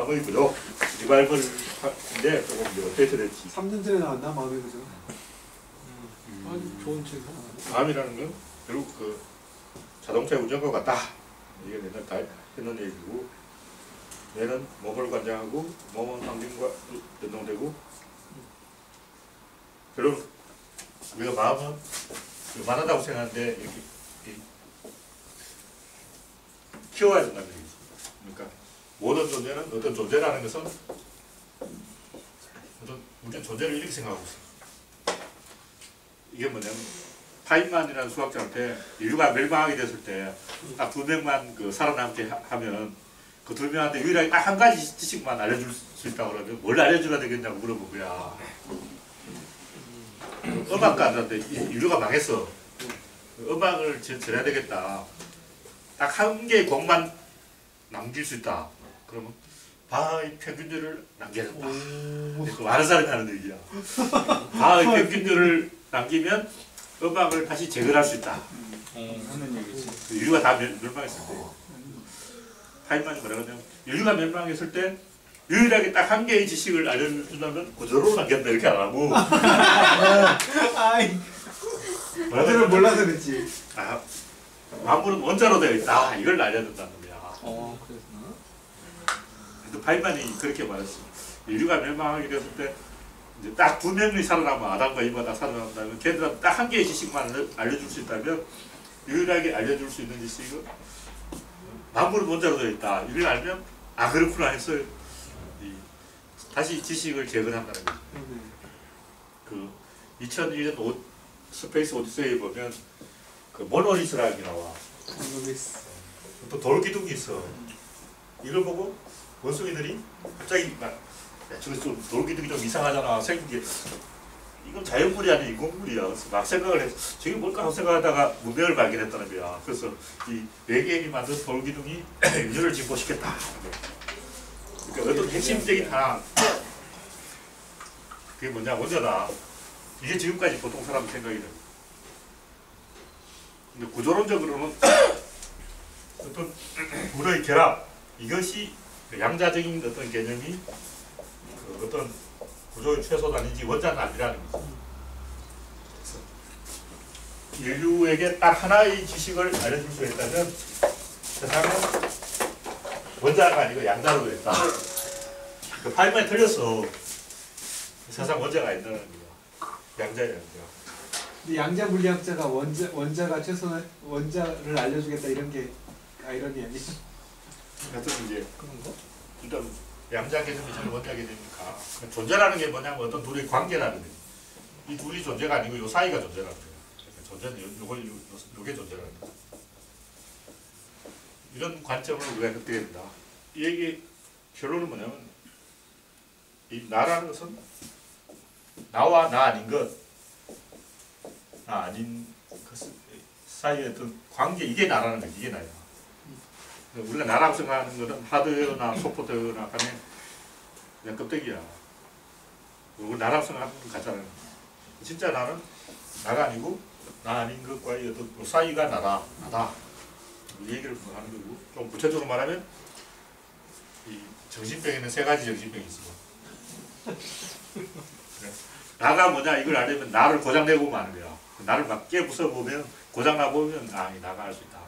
마음의 부족 리발벌인데 조금 이제 업데이트 됐지. 3년 전에 나왔나 마음의 부족. 아주 좋은 책이야. 마음이라는 건 결국 그 자동차의 운전과 같다. 이게 내가 다 했는 얘기고, 뇌는 몸을 관장하고 몸은 환경과 연동되고, 결국 우리가 마음은 요만하다고 생각하는데 이렇게 키워야 된다는 얘기죠. 그러니까 모든 존재는 어떤 존재라는 것은 어떤 우리는 존재를 이렇게 생각하고 있어요. 이게 뭐냐면 파인만이라는 수학자한테 인류가 멸망하게 됐을 때 딱 2명만 그 살아남게 하면 그 2명한테 유일하게 딱 한 가지 지식만 알려줄 수 있다고 그러면 뭘 알려줘야 되겠냐고 물어본 거야. 음악가한테 인류가 망했어. 음악을 전해야 되겠다. 딱 한 개의 곡만 남길 수 있다. 그러면 바하의 평균율을 남겨야 된다. 그 많은 사람이 하는 얘기야. 바하의 평균율을 남기면 음악을 다시 재건할 수 있다. 하는 얘기지. 인류가 다 멸망했을 때. 파인만이 뭐라 그러냐면 인류가 멸망했을 때 유일하게 딱 한 개의 지식을 알려준다면 구조로 남겼다 이렇게 안 하고. 아이. 그걸 몰라서 그랬지. 아, 만물은 원자로 되어 있다. 이걸 알려야 된다는 거야. 그랬구나. 근데 파인만이 그렇게 말했어. 인류가 멸망하게 됐을 때 이제 딱 2명이 살아남아. 아담과 이브가 다 살아남는다면 걔들은 딱 한 개의 지식만 알려줄 수 있다면 유일하게 알려줄 수 있는 지식은 만물은 원자로 되어 있다. 이걸 알면 아 그렇구나 했어요. 다시 지식을 재건한다는 거죠. 그 2001년 스페이스 오디세이에 보면 그 모노리스라는 게 나와. 또 돌기둥이 있어. 이걸 보고 원숭이들이 갑자기 막 저기 좀 돌기둥이 좀 이상하잖아. 생긴 게 이건 자연물이 아니야 인공물이야. 그래서 막 생각을 해서 저게 뭘까 하고 생각하다가 문명을 발견했다는 거야. 그래서 이 외계인이 만든 돌기둥이 인류를 진보시켰다. 그러니까 어떤 핵심적인 하나 그게 뭐냐 원자다. 이게 지금까지 보통 사람 생각이 돼. 근데 구조론적으로는 어떤 물의 결합 이것이 양자적인 어떤 개념이 그 어떤 구조의 최소단인지 원자는 아니라는 거죠. 인류에게 딱 하나의 지식을 알려줄 수 있다면 세상은 원자가 아니고 양자로 되어 있다. 그 파인만이 틀렸어. 세상 원자가 아니라는 거야. 양자야 양자. 근데 양자 물리학자가 원자가 최소한 원자를 알려주겠다 이런 게 아이러니 아니야? 하여튼 이제 그런 거? 일단 양자 개념이 저는 원자 개념이니까 존재라는 게 뭐냐면 어떤 둘의 관계라는 거예요. 이 둘이 존재가 아니고 요 사이가 존재라는 거예요. 존재는 요게 존재라는 거예요. 이런 관점을 우리가 획득해야 된다. 이 얘기 결론은 뭐냐면 이 나라는 것은 나와 나 아닌 것, 나 아닌 그 사이의 어떤 관계 이게 나라는 거지. 이게 나야. 우리가 나라고 생각하는 것은 하드웨어나 소프트웨어나 간에 그냥 껍데기야. 우리 나라고 생각하는 건 가짜라는 거야. 진짜 나는 나가 아니고 나 아닌 것과의 어떤 사이가 나다. 이 얘기를 하는 거고 좀 구체적으로 말하면 이 정신병에는 3가지 정신병이 있어. 나가 뭐냐 이걸 알려면 나를 고장내고 보면 아는 거야. 나를 막 깨부숴보면 고장나 보면 아, 이 나가 알 수 있다.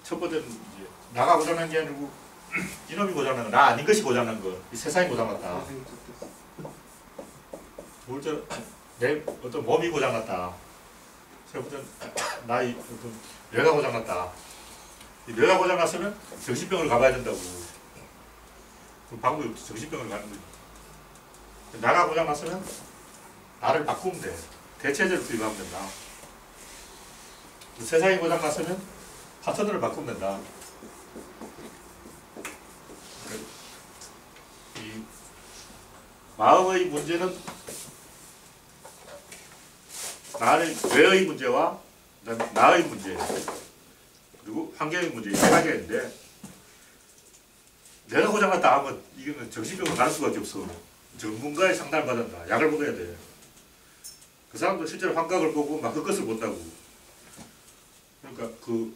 첫 번째는 이제 나가 고장난 게 아니고 이놈이 고장난 거, 나 아닌 것이 고장난 거, 이 세상이 고장났다. 두 번째는 내 어떤 몸이 고장났다. 세 번째는 나의 어떤 뇌가 고장났다. 이 뇌가 고장났으면 정신병을 가봐야 된다고. 그럼 방법이 없지. 정신병을 가는 거지. 나가 고장났으면 나를 바꾸면 돼. 대체제를 투입하면 된다. 세상이 고장났으면 파트너를 바꾸면 된다. 이 마음의 문제는 나의 뇌의 문제와 나의 문제 그리고 환경의 문제 이 3가지가 있는데 내가 고장났다 하면 이거는 정신병을 가는 수밖에 없어. 전문가의 상담을 받는다. 약을 먹어야 돼. 그 사람도 실제로 환각을 보고 막 그 것을 본다고. 그러니까 그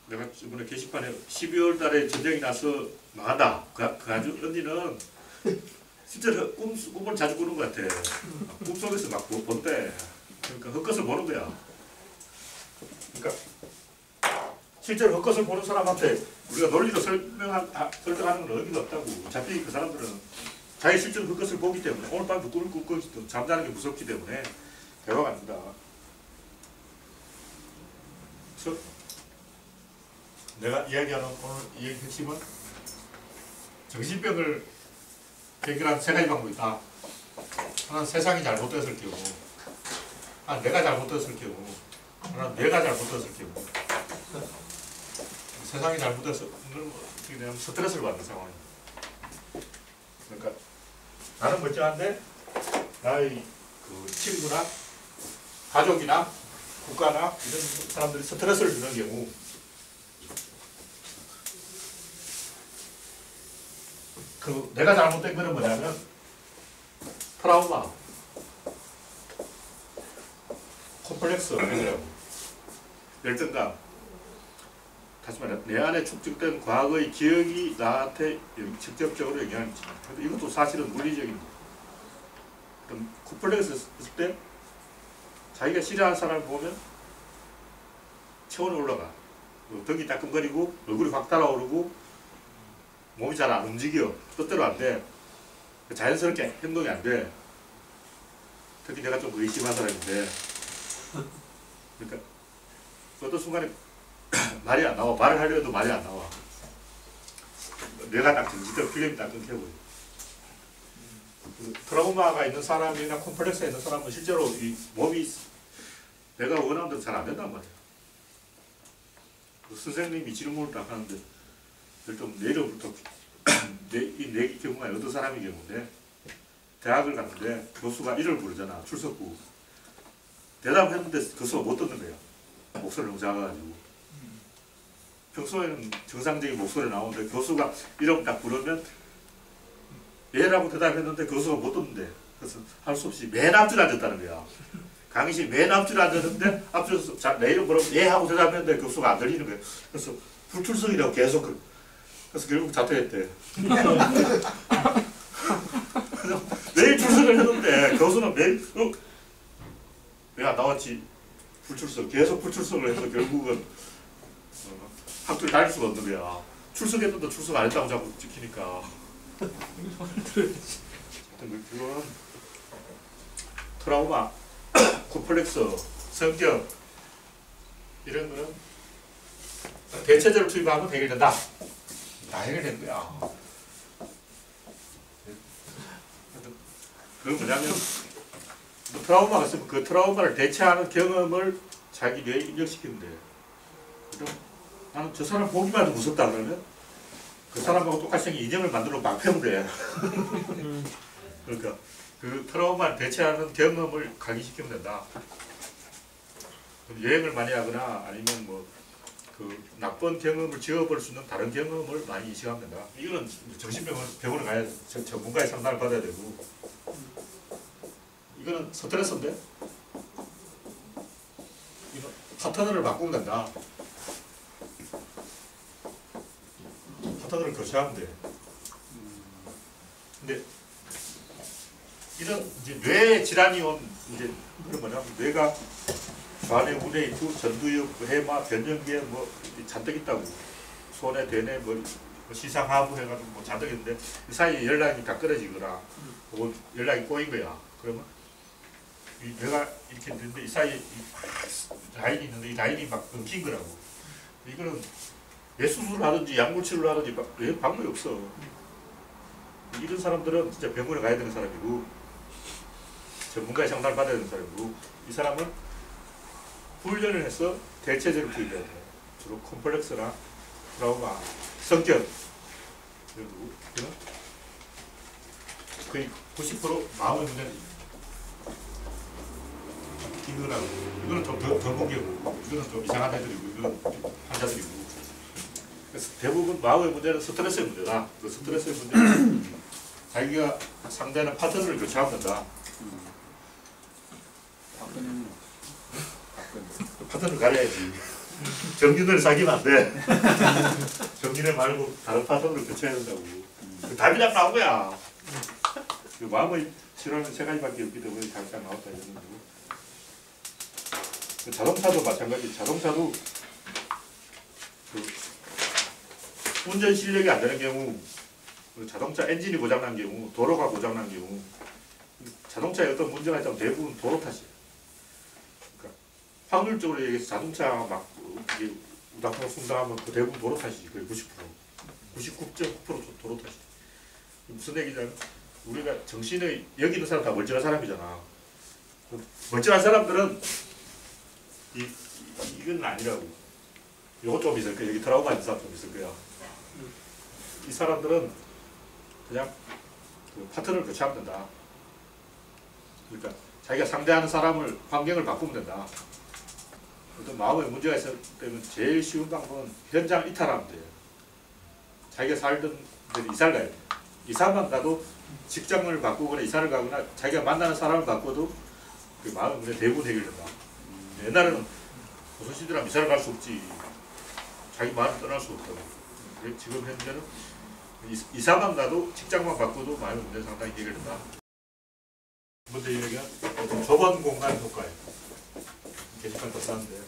내가 이번에 게시판에 12월 달에 전쟁이 나서 망한다. 그 아주 언니는 실제로 꿈을 자주 꾸는 것 같아. 꿈속에서 막 본대. 그러니까 헛것을 보는 거야. 그러니까 실제로 헛것을 보는 사람한테 우리가 논리로 설득하는 건 의미가 없다고. 어차피 그 사람들은 자기 실제로 헛것을 보기 때문에 오늘 밤도 꿈을 꾸고 있어도 잠자는 게 무섭기 때문에 대화가 안 된다. 그래서 내가 이야기하는 오늘 이 핵심은 정신병을 해결하는 세 가지 방법이 있다. 하나는 세상이 잘못됐을 경우, 하나는 내가 잘못됐을 경우, 하나는 내가 잘못됐을 경우. 세상이 잘못돼서 어떻게 되냐면 스트레스를 받는 상황이야. 그러니까 나는 멀쩡한데 나의 그 친구나 가족이나 국가나 이런 사람들이 스트레스를 주는 경우 그 내가 잘못된 거는 뭐냐면 트라우마, 콤플렉스, 열등감. 다시 말해 내 안에 축적된 과거의 기억이 나한테 직접적으로 영향을 미친다. 이것도 사실은 물리적인. 그럼 콤플렉스 있을 때 자기가 싫어하는 사람을 보면 체온이 올라가. 등이 따끔거리고 얼굴이 확 달아오르고 몸이 잘 안 움직여. 뜻대로 안 돼. 자연스럽게 행동이 안 돼. 특히 내가 좀 의심한 사람인데 그러니까 어떤 순간에 말이 안 나와. 말을 하려 해도 말이 안 나와. 내가 딱 정지되고 필름이 딱 끊겨버려. 트라우마가 있는 사람이나 콤플렉스가 있는 사람은 실제로 이 몸이 내가 원하는 대로 잘 안 된단 말이야. 선생님이 질문을 딱 하는데 좀 내일부터 내 경우가 어떤 사람의 경우인데 대학을 갔는데 교수가 이름을 부르잖아. 출석부. 대답했는데 교수가 못 듣는 거야. 목소리가 너무 작아가지고. 평소에는 정상적인 목소리 나오는데 교수가 이름 딱 부르면 예라고 대답했는데 교수가 못 듣는데 그래서 할 수 없이 맨 앞줄 앉았다는 거야. 강의실 맨 앞줄 앉았는데 앞줄에서 내 이름 부르면 예 하고 대답했는데 교수가 안 들리는 거야. 그래서 불출석이라고 계속 그래서 결국 자퇴했대. 매일 출석을 했는데 교수는 매일 왜 안 나왔지? 불출석 계속 불출석을 해서 결국은 학교를 다닐 수가 없는 거야. 출석했는데 출석 안 했다고 자꾸 찍히니까. 그건 트라우마, 콤플렉스, 성격 이런 거는 대체제를 투입하면 해결된다. 다 해결된 거야. 그건 뭐냐면 트라우마가 있으면 그 트라우마를 대체하는 경험을 자기 뇌에 입력시키면 돼. 나는 저 사람 보기만 해도 무섭다 그러면 그 사람하고 똑같이 생긴 인형을 만들어 막 패면 돼. 그러니까 그 트라우마를 대체하는 경험을 각인시키면 된다. 여행을 많이 하거나 아니면 뭐 그 나쁜 경험을 지워버릴 수 있는 다른 경험을 많이 인식하면 된다. 이거는 정신병원에 가야 전문가의 상담을 받아야 되고 이거는 스트레스인데 이거 파트너를 바꾸면 된다. 파트너를 교체하면 돼. 근데 이런 이제 뇌 질환이 온 이제 그런 뭐냐면 뇌가 좌뇌, 우뇌 있고 전두엽, 해마, 변연계 뭐 잔뜩 있다고. 손에 대뇌 뭐 시상하부 해가지고 뭐 잔뜩 있는데 이 사이에 연락이 다 끊어지거나 뭐 연락이 꼬인 거야. 그러면 이 뇌가 이렇게 있는데 이 사이에 라인이 있는데 이 라인이 막 끊긴 거라고. 이거는 뇌수술을 하든지 약물치료를 하든지 왜 방법이 없어. 이런 사람들은 진짜 병원에 가야 되는 사람이고 전문가의 상담을 받아야 되는 사람이고 이 사람은 훈련을 해서 대체제를 투입해야 돼. 주로 콤플렉스나 트라우마, 성격 그리고 거의 90% 마음의 문제는 이거는 좀 더 공개고 이거는 좀 이상한 애들이고 이거는 환자들이고 그래서 대부분 마음의 문제는 스트레스의 문제다. 그 스트레스의 문제는 자기가 상대하는 파트너를 교체하면 된다. 파트너를 가려야지. 정윤을 사귀면 안 돼. 정윤을 말고 다른 파트너를 교체해야 된다고. 답이 딱 나온 거야. 그 마음의 실현은 세 가지밖에 없기 때문에 잠깐 나왔다 이런 거고. 그 자동차도 마찬가지. 자동차도 그 운전 실력이 안 되는 경우, 그 자동차 엔진이 고장난 경우, 도로가 고장난 경우, 자동차에 어떤 문제가 있다면 대부분 도로 탓이에요. 그러니까 확률적으로 얘기해서 자동차 막 이게 우당탕숭당하면 그 대부분 도로 탓이지. 거의 90%, 99.9% 도로 탓이지. 무슨 얘기냐면 우리가 정신의 여기 있는 사람 다 멀쩡한 사람이잖아. 멀쩡한 사람들은 이건 아니라고. 요거 좀 있을 거야. 여기 트라우마 있는 사람 좀 있을 거야. 이 사람들은 그냥 그 파트너를 교체하면 된다. 그러니까 자기가 상대하는 사람을, 환경을 바꾸면 된다. 어떤 마음에 문제가 있을 때는 제일 쉬운 방법은 현장 이탈하면 돼요. 자기가 살던 데로 이사를 가야 돼. 이사만 가도 직장을 바꾸거나 이사를 가거나 자기가 만나는 사람을 바꿔도 그 마음의 문제 대부분 해결된다. 옛날에는 조선시대라면 이사를 갈 수 없지. 자기 마음을 떠날 수 없다고. 지금 현재는 이사만 가도 직장만 바꿔도 마음의 문제 상당히 해결된다. 먼저 얘기가 좁은 공간 효과예요. 게시판 더 쌌는데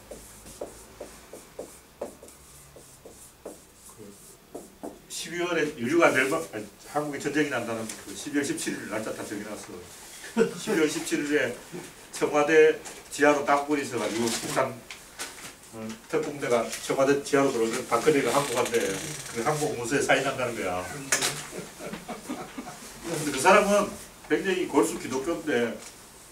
그 12월에 인류가 멸망, 한국에 전쟁이 난다는 그 12월 17일 날짜 다 정해놨어. 12월 17일에 청와대 지하로 땅굴이 있어가지고 북한 특공대가 청와대 지하로 들어오면 박근혜가 항복한대. 그 항복 문서에 사인한다는 거야. 근데 그 사람은 굉장히 골수 기독교인데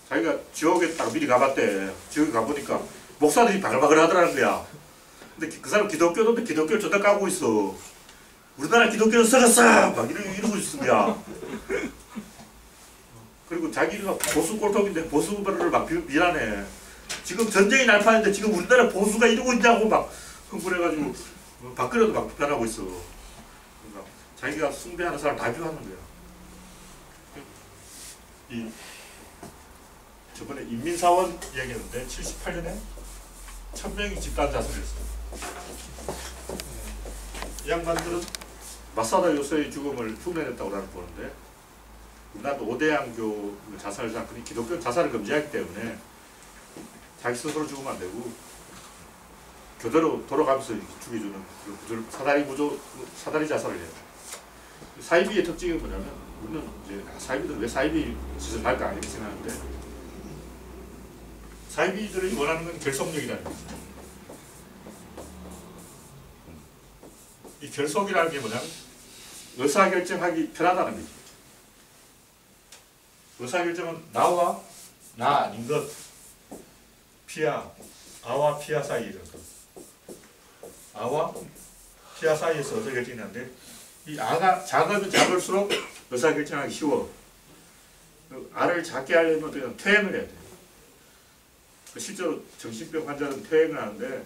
자기가 지옥에 딱 미리 가봤대. 지옥에 가보니까 목사들이 바글바글 하더라는 거야. 근데 그 사람 기독교인데 기독교를 저다 까고 있어. 우리나라 기독교는 썩었어! 막 이러고 있는 거야. 그리고 자기가 보수 꼴통인데 보수를 막 비난해. 지금 전쟁이 날파는데 지금 우리나라 보수가 이러고 있냐고 막 흥분해가지고 박근혜도 막 비판하고 있어. 그러니까 자기가 숭배하는 사람 다 비하는 거야. 저번에 인민사원 이야기했는데 78년에 1000명이 집단 자살했어요. 이 양반들은 마사다 요새의 죽음을 흉내냈다고 나는 보는데 우리나라도 오대양교 자살 사건이 기독교 자살을 금지하기 때문에 자기 스스로 죽으면 안 되고 교대로 돌아가면서 죽여주는 사다리 자살을 해요. 사이비의 특징이 뭐냐면 우리는 이제 사이비들은 왜 사이비 짓을 할까 이렇게 생각하는데 사이비들이 원하는 건 결속력이라는 거죠. 이 결속이라는 게 뭐냐면 의사결정하기 편하다는 거죠. 의사결정은 나와 나 아닌 것, 피아, 아와 피아 사이거든. 아와 피아 사이에서 의사결정이 하는데 이 아가 작으면 작을수록 의사결정하기 쉬워. 아를 작게 하려면 그냥 퇴행을 해야 돼. 실제로 정신병 환자는 퇴행을 하는데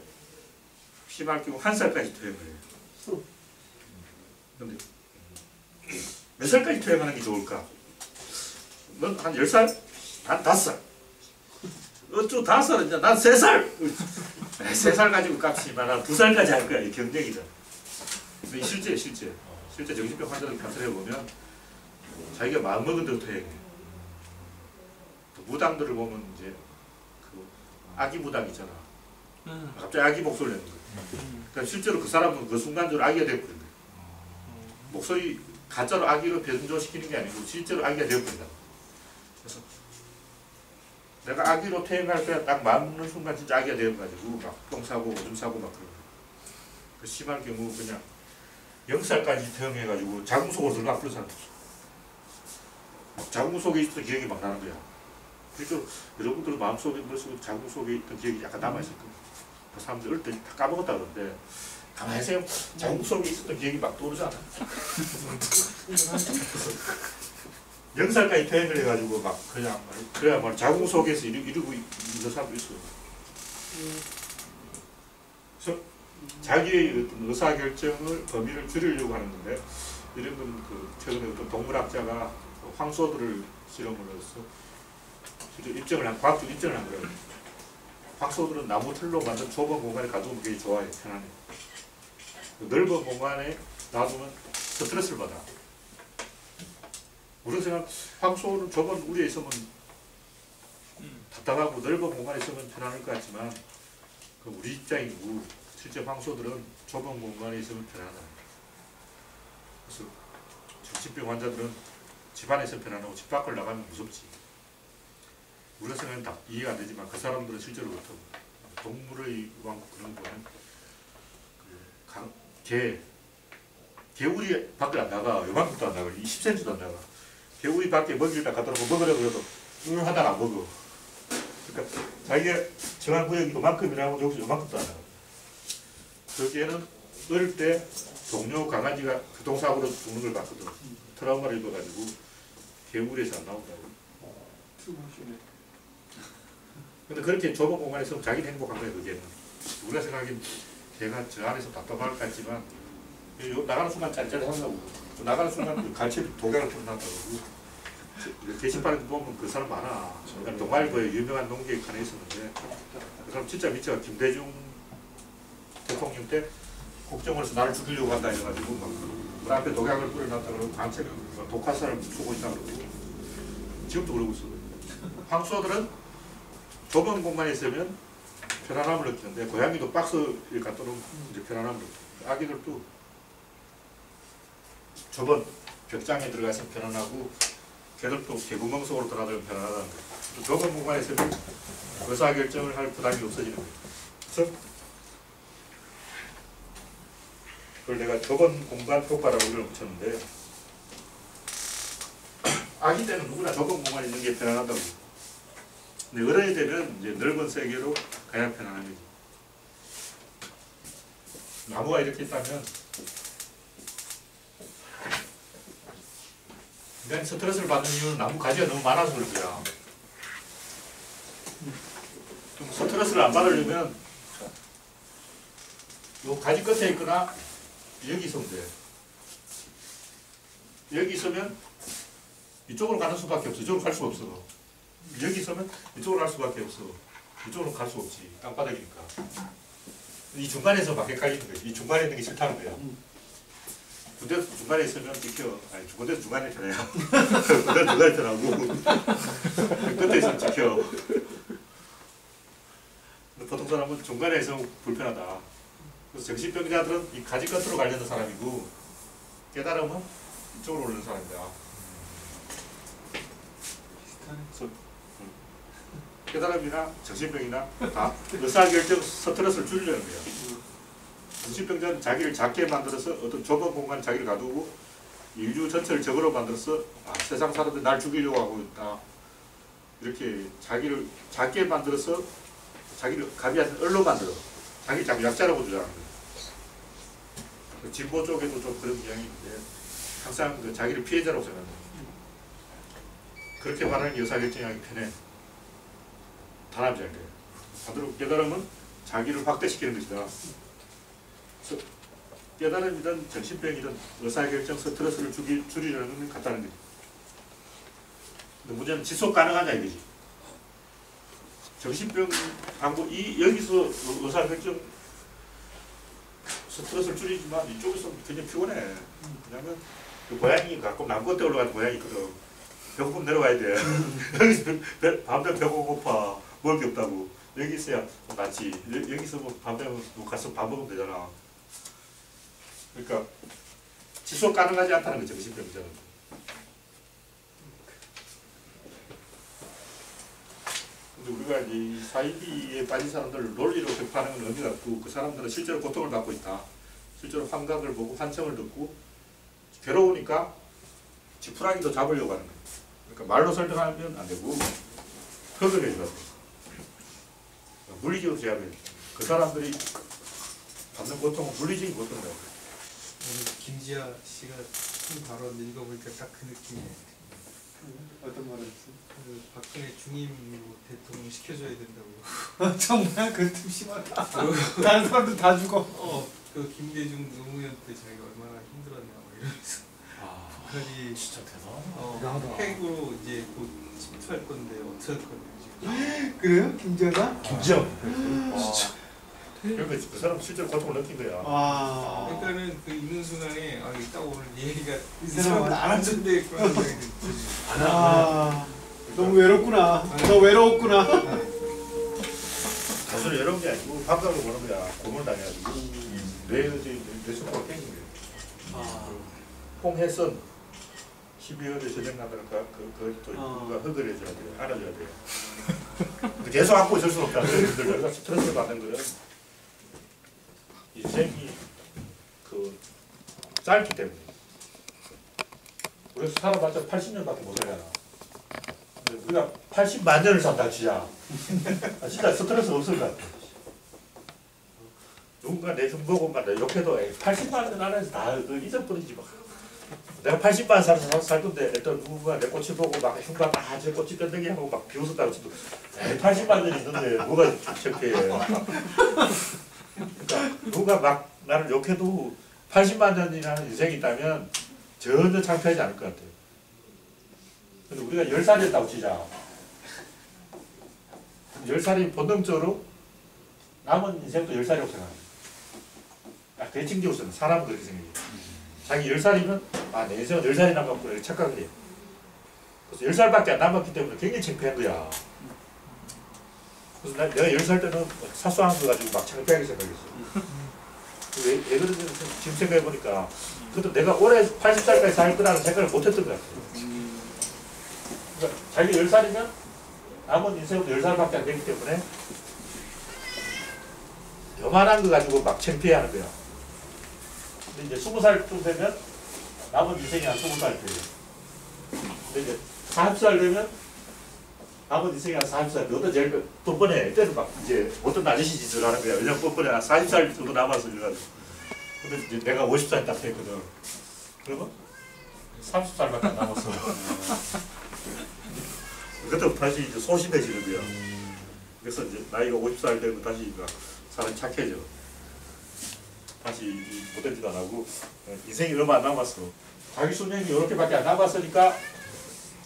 심할 경우 1살까지 퇴행을 해요. 근데 몇 살까지 퇴행하는 게 좋을까? 넌 한 10살? 난 5살. 어쩌 5살은 이제 난 3살! 3살 가지고 깝치지만 난 2살까지 할 거야. 이 경쟁이다. 근데 실제 정신병 환자들 관찰해보면 자기가 마음먹은 대로 퇴행해. 무당들을 보면 이제 그 아기 무당 있잖아. 갑자기 아기 목소리 내는 거야. 그러니까 실제로 그 사람은 그 순간적으로 아기가 되어버린 거야. 목소리 가짜로 아기로 변조시키는 게 아니고 실제로 아기가 되어버린다. 그래서 내가 아기로 퇴행할 때 딱 마음 먹는 순간 진짜 아기가 되어가지고 막 똥 싸고 오줌 싸고 막 그런 거야. 그 심한 경우 그냥 0살까지 퇴행해가지고 자궁 속으로 들어가 버린 사람도 있어. 자궁 속에 있던 기억이 막 나는 거야. 실제로 여러분들 마음속에 자궁 속에 있던 기억이 약간 남아있을 거예요. 그 사람들 어릴 때 다 까먹었다 그러는데 가만히 있으면 자궁 속에 있었던 기억이 막 떠오르잖아. 0살까지 퇴행을 해가지고 막 그냥 자궁 속에서 이러고 있는 사람도 있어. 그래서 자기의 어떤 의사결정을 범위를 줄이려고 하는 건데 이런 건 그 최근에 어떤 동물학자가 황소들을 실험을 해서 실제 입증을 한 과학적 입증을 한 거예요. 황소들은 나무 틀로 만든 좁은 공간에 가두면 되게 좋아해. 편안해. 넓은 공간에 놔두면 스트레스를 받아. 우리가 생각 황소는 좁은 우리에 있으면 답답하고 넓은 공간에 있으면 편안할 것 같지만 그 우리 입장이고 실제 황소들은 좁은 공간에 있으면 편안하다. 그래서 정신병 환자들은 집 안에 있으면 편안하고 집 밖을 나가면 무섭지. 우리가 생각하면 다 이해가 안 되지만 그 사람들은 실제로 그렇다고. 동물의 왕국 그런 거 보면 개울이 밖을 안 나가. 요만큼도 안 나가. 10cm도 안 나가. 개울이 밖에 먹이를 딱 갖다 놓고 먹으려고 해도 하다가 안 먹어. 그러니까 자기가 정한 구역이 요만큼이라고 여기서 요만큼도 안 나가. 거기에는 어릴 때 동료 강아지가 교통사고로 죽는 걸 봤거든. 트라우마를 입어가지고 개울에서 안 나온다고. 근데 그렇게 좁은 공간에 있으면 자기는 행복한 거예요. 그게는. 우리가 생각하기엔 걔가 저 안에서 답답할 것 같지만 나가는 순간 짤짤한다고. 나가는 순간 갈채 독약을 펴놨다고. 게시판에 보면 그 사람 많아. 그러니까 동아일보에 유명한 농객 하나 있었는데 그 사람 진짜 미쳐. 김대중 대통령 때 국정원에서 나를 죽이려고 한다 해가지고 막 문 앞에 독약을 뿌려놨다 그러고 강채를 독화살을 쏘고 있다 그러고 지금도 그러고 있어. 황소들은 좁은 공간에 있으면 편안함을 느끼는데 고양이도 박스에 갖다 놓으면 이제 편안함을 느끼는데 아기들도 좁은 벽장에 들어가서 편안하고 걔들도 개구멍 속으로 들어가면 편안하다는 거예요. 좁은 공간에 있으면 의사결정을 할 부담이 없어지는 거예요. 그래서 그걸 내가 좁은 공간 효과라고 이걸 붙였는데 아기 때는 누구나 좁은 공간에 있는 게 편안하다고. 근데 어른이 되면 이제 넓은 세계로 가야 편안한 거지. 나무가 이렇게 있다면 인간이 스트레스를 받는 이유는 나무 가지가 너무 많아서 그럴 거야. 좀 스트레스를 안 받으려면 요 가지 끝에 있거나 여기 있으면 돼. 여기 있으면 이쪽으로 가는 수밖에 없어. 이쪽으로 갈 수가 없어. 여기 있으면 이쪽으로 갈 수밖에 없어. 이쪽으로 갈 수 없지. 땅바닥이니까. 이 중간에서 막 헷갈리는 거지. 이 중간에 있는 게 싫다는 거야. 군대에서 중간에 있으면 지켜. 아니, 군대에서 중간에 편해요. 군대에서 중간에 편하고. 끝에 있으면 지켜. 근데 보통 사람은 중간에 있으면 불편하다. 그래서 정신병자들은 이 가지 끝으로 가려는 사람이고, 깨달음은 이쪽으로 오르는 사람이다. 깨달음이나 정신병이나 다 의사결정 스트레스를 줄이려는 거야. 정신병자는 자기를 작게 만들어서 어떤 좁은 공간에 자기를 가두고 인류 전체를 적으로 만들어서 세상 사람들이 날 죽이려고 하고 있다. 이렇게 자기를 작게 만들어서 자기를 가비한 얼로 만들어. 자기를 자꾸 약자라고 주장하는 거야. 진보 쪽에도 좀 그런 경향이 있는데 항상 그 자기를 피해자라고 생각한다. 그렇게 말하는 게 의사결정하기 편해. 단합이 잘 돼. 반대로 깨달음은 자기를 확대시키는 것이다. 깨달음이든 정신병이든 의사결정 스트레스를 줄이려는 건 같다는 거지. 근데 문제는 지속 가능하냐 이거지. 정신병하고 여기서 의사결정 스트레스를 줄이지만 이쪽에서 굉장히 피곤해. 왜냐면 그 고양이 가끔 나무 끝에 올라가는 고양이 있거든. 배고프면 내려가야 돼. 여기서 밤새 배고파. 먹을 게 없다고. 여기 있어야 낫지. 여기서 뭐 밤새 가서 밥 먹으면 되잖아. 그러니까 지속 가능하지 않다는 거죠. 정신병자는. 근데 우리가 이 사이비에 빠진 사람들을 논리로 평가하는 건 의미가 없고 그 사람들은 실제로 고통을 받고 있다. 실제로 환각을 보고 환청을 듣고 괴로우니까 지푸라기도 잡으려고 하는 거예요. 그러니까 말로 설명하면 안 되고 표현을 해줘야 돼. 물리적으로 제압해. 그 사람들이 받는 고통은 물리적인 고통이라고. 김지아 씨가 쓴 발언 읽어보니까 딱 그 느낌이에요. 어떤 말을 했어요? 그 박근혜 중임으로 대통령 시켜줘야 된다고. 정말 그 틈 심하다. 다른 사람들 다 죽어. 그 김대중 노무현 때 자기가 얼마나 힘들었냐 막 이러면서. 아니 진짜 대단하다. 핵으로 이제 곧 침투할 건데 어떻게 할 건데 지금 그래요? 김지아가? 김지영. 그러니까 그 사람 실제로 고통을 느낀 거야. 와. 그러니까는 그 있는 순간에 딱 오늘 얘기가 이 이 사람은 사람은 안 한전돼 있구나 생각이 들지. 아. 너무 외롭구나. 너 외로웠구나. 사실 이런 게 아니고 감각으로 보는 거야. 고문을 당해가지고 뇌 수포가 깨진 거예요. 홍해선 12월에 전쟁 나니까 그것도 누가 허들해줘야 돼요. 알아줘야 돼요. 근데 계속 안고 있을 수는 없다. 내가 스트레스를 받는 거는 인생이 그 짧기 때문에. 우리가 살아봤자 80년밖에 못 살잖아. 근데 우리가 80만 년을 산다 진짜. 진짜 스트레스 없을 것 같아. 누군가 내 흉 보고 막 욕해도 80만 년 안에서 다 잊어버리지 막. 내가 80만 살 건데 또 누군가 내 꽃을 보고 막 흉봐 제 꽃이 끈덕이 하고 막 비웃었다고 해도 80만 년이 있는데 뭐가 창피해. 그러니까 누가 막 나를 욕해도 80만 년이라는 인생이 있다면 전혀 창피하지 않을 것 같아요. 근데 우리가 10살이었다고 치자. 10살이 본능적으로 남은 인생도 10살이라고 생각합니다. 대칭 지우스는 사람은 그렇게 생각해요. 자기 10살이면 내 인생은 10살이 남았구나 이렇게 착각을 해요. 그래서 10살밖에 안 남았기 때문에 굉장히 창피한 거야. 그래서 내가 10살 때는 사소한 거 가지고 막 창피하게 생각했어. 왜 그런지 지금 생각해보니까 그것도 내가 올해 80살까지 살 거라는 생각을 못했던 것 같아요. 그러니까 자기 10살이면 남은 인생도 10살밖에 안 되기 때문에 요만한 거 가지고 막 창피해하는 거야. 근데 이제 20살쯤 되면 남은 인생이 한 20살 돼요. 근데 이제 40살 되면 남은 인생이 한 40살. 너도 제일 뻔뻔해. 이때는 막 이제 어떤 아저씨 짓을 하는 거야. 왜냐면 뻔뻔해. 한 40살 정도 남아서 이래가지고. 근데 이제 내가 50살 딱 됐거든. 그러면 30살밖에 안 남았어. 그때부터 다시 이제 소심해지는 거야. 그래서 이제 나이가 50살 되면 다시 사람이 착해져. 다시 못된 짓 안 하고 인생이 얼마 안 남았어. 자기 수명이 이렇게밖에 안 남았으니까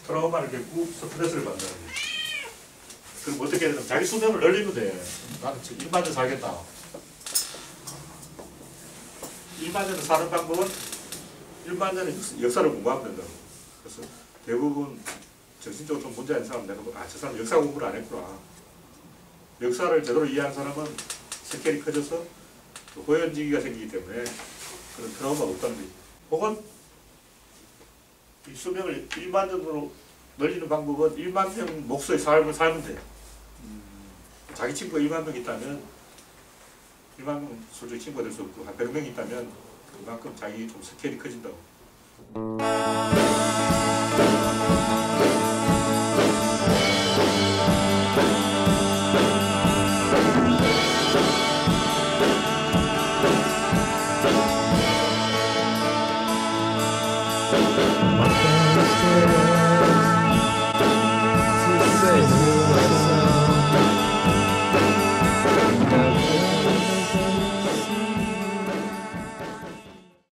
트라우마를 겪고 스트레스를 받는다. 그럼 어떻게 해야 되나? 자기 수명을 늘리면 돼. 나는 1만 년 살겠다. 1만 년을 사는 방법은 1만 년의 역사를 공부하면 된다고. 그래서 대부분 정신적으로 좀 문제 있는 사람은 내가 저 사람 역사 공부를 안 했구나. 역사를 제대로 이해하는 사람은 스케일이 커져서 호연지기가 생기기 때문에 그런 트라우마가 없다는 거지. 혹은 이 수명을 1만 년으로 늘리는 방법은 1만 명 목소의 삶을 살면 돼. 자기 친구가 1만 명 있다면 1만 명 솔직히 친구가 될 수 없고 한 100명 있다면 그만큼 자기 좀 스케일이 커진다고.